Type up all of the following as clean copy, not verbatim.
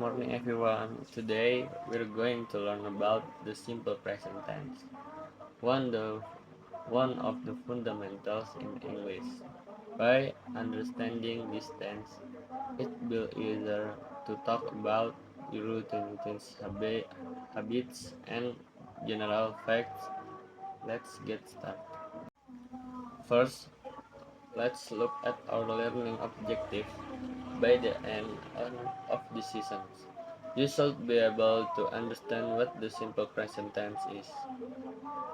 morning everyone. Today we're going to learn about the simple present tense, one of the fundamentals in English. By understanding this tense, it will easier to talk about the routines, habits, and general facts. Let's get started. First, let's look at our learning objective. By the end of the seasons, you should be able to understand what the simple present tense is.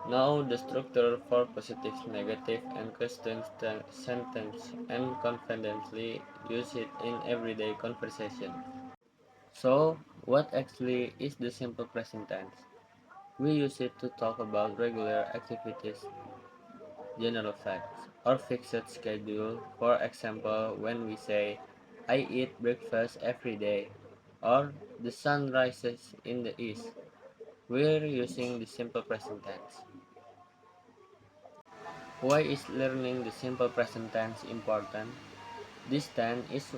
Know the structure for positive, negative, and question sentence and confidently use it in everyday conversation. So, what actually is the simple present tense? We use it to talk about regular activities, general facts, or fixed schedule. For example, when we say, I eat breakfast every day, or the sun rises in the east, we're using the simple present tense. Why is learning the simple present tense important? This tense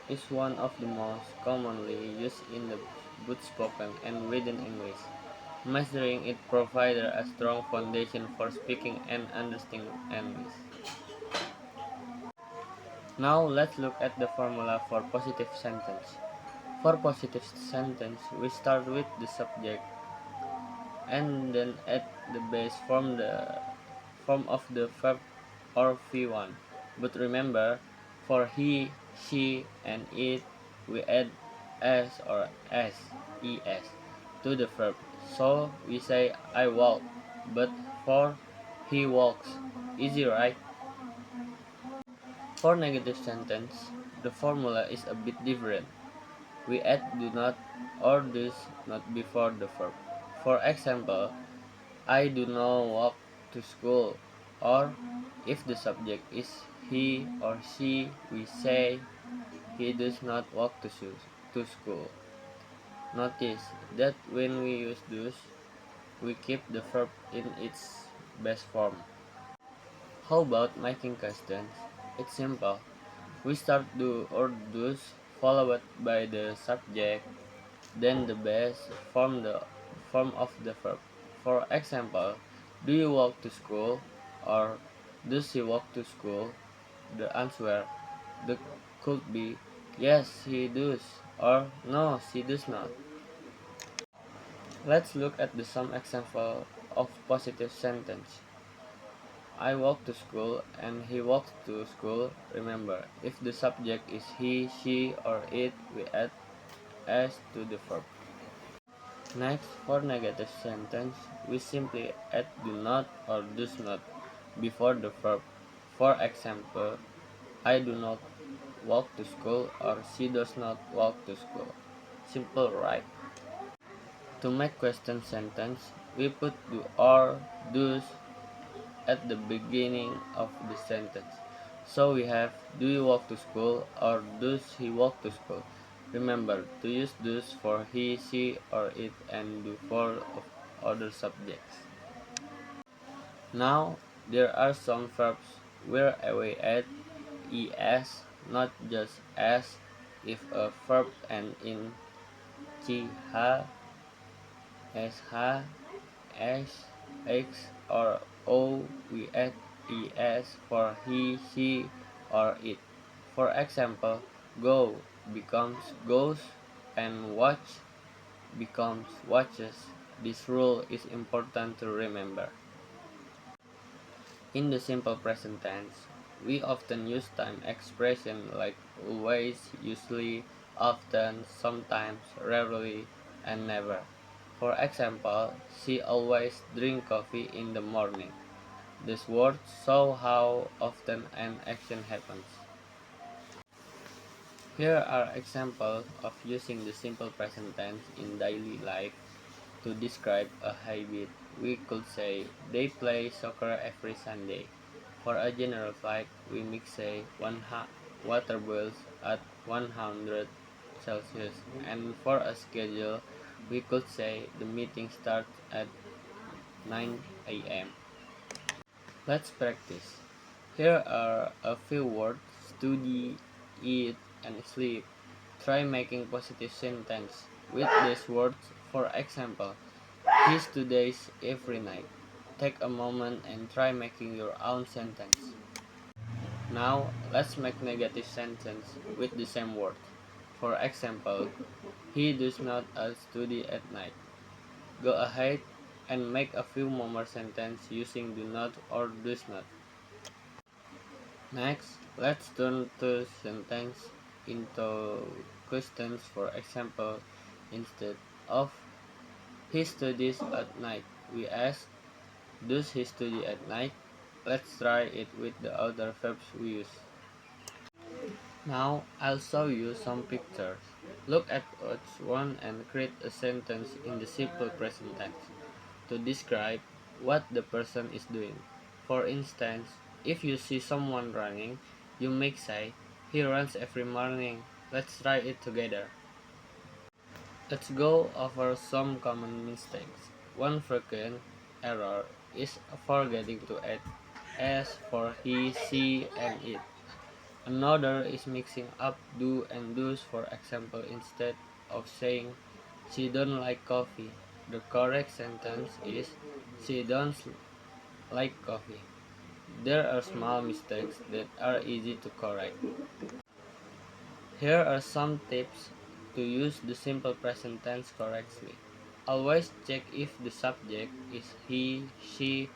is one of the most commonly used in the both spoken and written English. Mastering it provides a strong foundation for speaking and understanding English. Now let's look at the formula for positive sentence. For positive sentence, we start with the subject and then at the base form of the verb or V1. But remember, for he, she, and it, we add s or es to the verb. So we say I walk, but for he walks. Easy, right? For negative sentence, the formula is a bit different. We add do not or does not before the verb. For example, I do not walk to school, or if the subject is he or she, we say he does not walk to school. Notice that when we use does, we keep the verb in its best form. How about making questions? It's simple. We start do or does followed by the subject, then the base form of the verb. For example, do you walk to school or does he walk to school? The answer the could be yes he does or no she does not. Let's look at the some example of positive sentence. I walk to school and he walks to school. Remember, if the subject is he, she, or it, we add s to the verb. Next, for negative sentence, we simply add do not or does not before the verb. For example, I do not walk to school or she does not walk to school. Simple, right? To make question sentence, we put do or does at the beginning of the sentence. So we have do you walk to school or does he walk to school? Remember to use does for he, she, or it and do for of other subjects. Now there are some verbs where we add es, not just s. If a verb ends in ch, sh, s, x, or o, we add es for he, she, or it. For example, go becomes goes and watch becomes watches. This rule is important to remember. In the simple present tense, we often use time expression like always, usually, often, sometimes, rarely, and never. For example, she always drink coffee in the morning. These words show how often an action happens. Here are examples of using the simple present tense in daily life. To describe a habit, we could say they play soccer every Sunday. For a general fact, we may say water boils at 100 Celsius. And for a schedule, we could say the meeting starts at 9 a.m. Let's practice. Here are a few words: study, eat, and sleep. Try making positive sentence with these words. For example, he studies every night. Take a moment and try making your own sentence. Now, let's make negative sentence with the same word. For example, he does not study at night. Go ahead and make a few more sentences using do not or does not. Next, let's turn the sentence into questions. For example, instead of he studies at night, we ask, does he study at night? Let's try it with the other verbs we use. Now, I'll show you some pictures. Look at each one and create a sentence in the simple present tense to describe what the person is doing. For instance, if you see someone running, you may say, he runs every morning. Let's try it together. Let's go over some common mistakes. One frequent error is forgetting to add s for he, she, and it. Another is mixing up do and do's. For example, instead of saying she don't like coffee, the correct sentence is she don't like coffee. There are small mistakes that are easy to correct. Here are some tips to use the simple present tense correctly. Always check if the subject is he, she,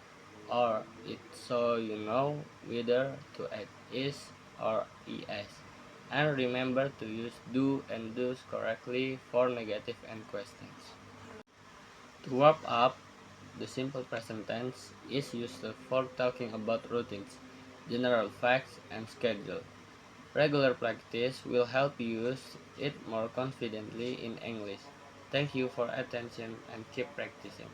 or it so you know whether to add is or es. And remember to use do and do's correctly for negative and questions. To wrap up, the simple present tense is used for talking about routines, general facts, and schedule. Regular practice will help you use it more confidently in English. Thank you for attention and keep practicing.